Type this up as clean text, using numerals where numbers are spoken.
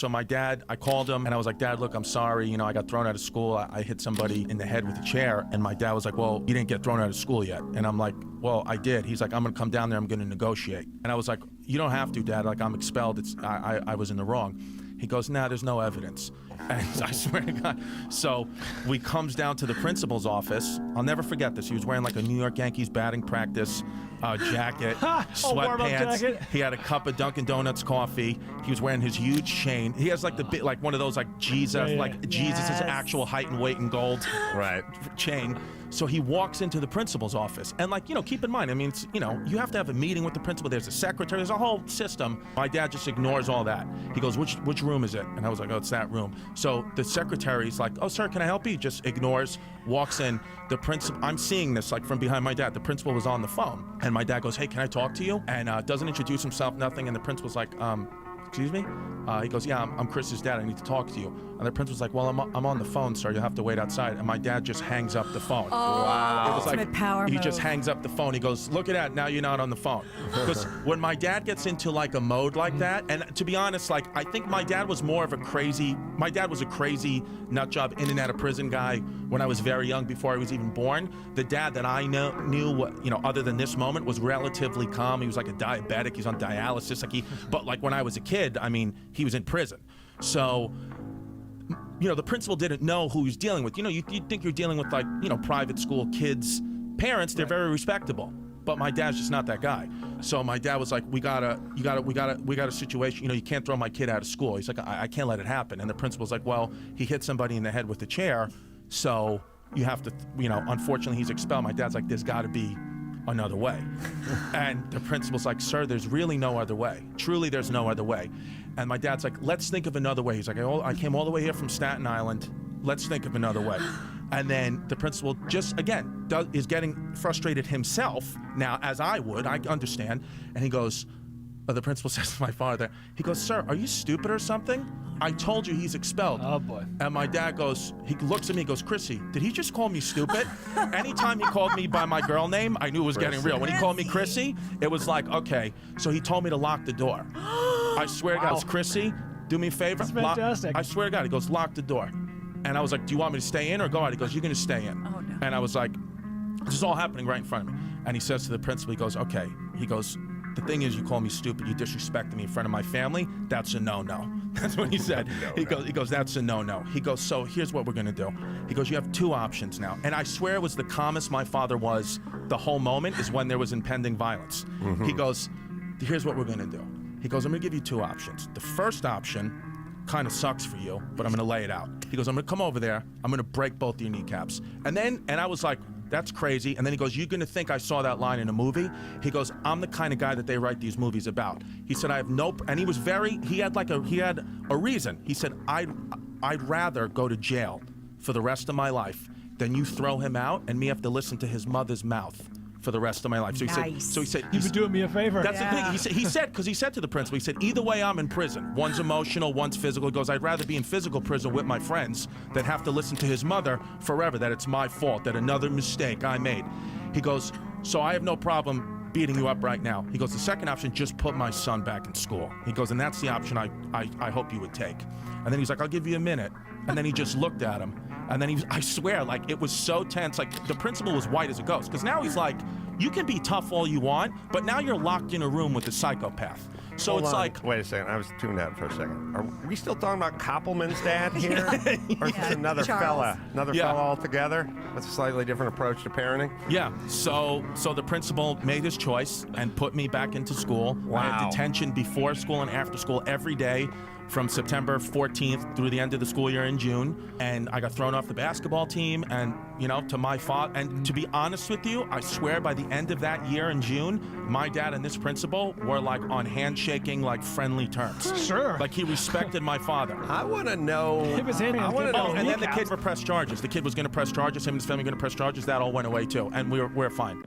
So my dad, I called him and I was like, Dad, look, I'm sorry. You know, I got thrown out of school. I hit somebody in the head with a chair. And my dad was like, well, you didn't get thrown out of school yet. And I'm like, well, I did. He's like, I'm going to come down there. I'm going to negotiate. And I was like, you don't have to, Dad. Like, I'm expelled. I was in the wrong. He goes, nah, there's no evidence. And I swear to God. So we comes down to the principal's office. I'll never forget this. He was wearing like a New York Yankees batting practice jacket, sweatpants. He had a cup of Dunkin' Donuts coffee. He was wearing his huge chain. He has like the bit, like one of those like Jesus, Jesus' actual height and weight in gold chain. So he walks into the principal's office. And like, you know, keep in mind, I mean, it's, you know, you have to have a meeting with the principal. There's a secretary, there's a whole system. My dad just ignores all that. He goes, which room is it? And I was like, oh, it's that room. So the secretary's like, oh, sir, can I help you? He just ignores, walks in. The principal, I'm seeing this like from behind my dad. The principal was on the phone. And my dad goes, hey, can I talk to you? And doesn't introduce himself, nothing. And the principal's like, excuse me? He goes, yeah, I'm Chris's dad. I need to talk to you. And the principal's like, well, I'm on the phone, sir. You'll have to wait outside. And my dad just hangs up the phone. Oh, wow. It was like, power he move. just hangs up the phone. He goes, look at that. Now you're not on the phone. Because when my dad gets into like a mode like that, and to be honest, like, I think my dad was more of a crazy, my dad was a crazy nut job, in and out of prison guy when I was very young, before I was even born. The dad that I knew, you know, other than this moment, was relatively calm. He was like a diabetic. He's on dialysis. Like but like when I was a kid, I mean, he was in prison. So, you know, the principal didn't know who he was dealing with. You know, you'd think you're dealing with like, you know, private school kids, parents, they're very respectable. But my dad's just not that guy. So my dad was like, we got a situation, you know, you can't throw my kid out of school. He's like, I can't let it happen. And the principal's like, well, he hit somebody in the head with a chair, so you have to, you know, unfortunately he's expelled. My dad's like, there's gotta be another way. And the principal's like, sir, there's really no other way. Truly, there's no other way. And my dad's like, let's think of another way. He's like, I came all the way here from Staten Island. Let's think of another way. And then the principal just, again, is getting frustrated himself now, as I would, I understand. And he goes, the principal says to my father, he goes, sir, are you stupid or something? I told you he's expelled. Oh, boy. And my dad goes, he looks at me, he goes, Chrissy, did he just call me stupid? Anytime he called me by my girl name, I knew it was getting real. When he called me Chrissy, it was like, okay. So he told me to lock the door. I swear to God, it's Chrissy, do me a favor. That's fantastic. I swear to God, he goes, lock the door. And I was like, do you want me to stay in or go out? He goes, you're gonna stay in. Oh, no. And I was like, this is all happening right in front of me. And he says to the principal, he goes, okay. He goes, the thing is, you call me stupid, you disrespected me in front of my family, that's a no-no. That's what he said. He goes, that's a no-no. He goes, so here's what we're gonna do. He goes, you have two options now. And I swear it was the calmest my father was the whole moment, is when there was impending violence. He goes, here's what we're gonna do. He goes, I'm gonna give you two options. The first option kind of sucks for you, but I'm gonna lay it out. He goes, I'm gonna come over there, I'm gonna break both your kneecaps. And I was like, that's crazy. And then he goes, you're gonna think I saw that line in a movie? He goes, I'm the kind of guy that they write these movies about. He said, I have no, and he was very, he had a reason. He said, I'd rather go to jail for the rest of my life than you throw him out and me have to listen to his mother's mouth for the rest of my life. So he said, You've been doing me a favor. That's the thing. He said, because he said to the principal, he said, either way I'm in prison. One's emotional, one's physical. He goes, I'd rather be in physical prison with my friends than have to listen to his mother forever, that it's my fault, that another mistake I made. He goes, so I have no problem beating you up right now. He goes, the second option, just put my son back in school. He goes, and that's the option I hope you would take. And then he's like, I'll give you a minute. And then he just looked at him. And then I swear, like, it was so tense. Like, the principal was white as a ghost. Because now he's like, you can be tough all you want, but now you're locked in a room with a psychopath. So Hold it's on. like... Wait a second, I was tuned out for a second. Are we still talking about Koppelman's dad here? Or is this another Charles. fella altogether? That's a slightly different approach to parenting? Yeah, so the principal made his choice and put me back into school. I had detention before school and after school every day from September 14th through the end of the school year in June. And I got thrown off the basketball team, and, you know, to my father, and to be honest with you, I swear by the end of that year in June, my dad and this principal were like on handshaking, like friendly terms. Sure. Like he respected my father. I want to know... He was hitting his kid Oh, and then the kneecaps. kid would press charges. The kid was gonna press charges, him and his family were gonna press charges. That all went away too, and we're fine.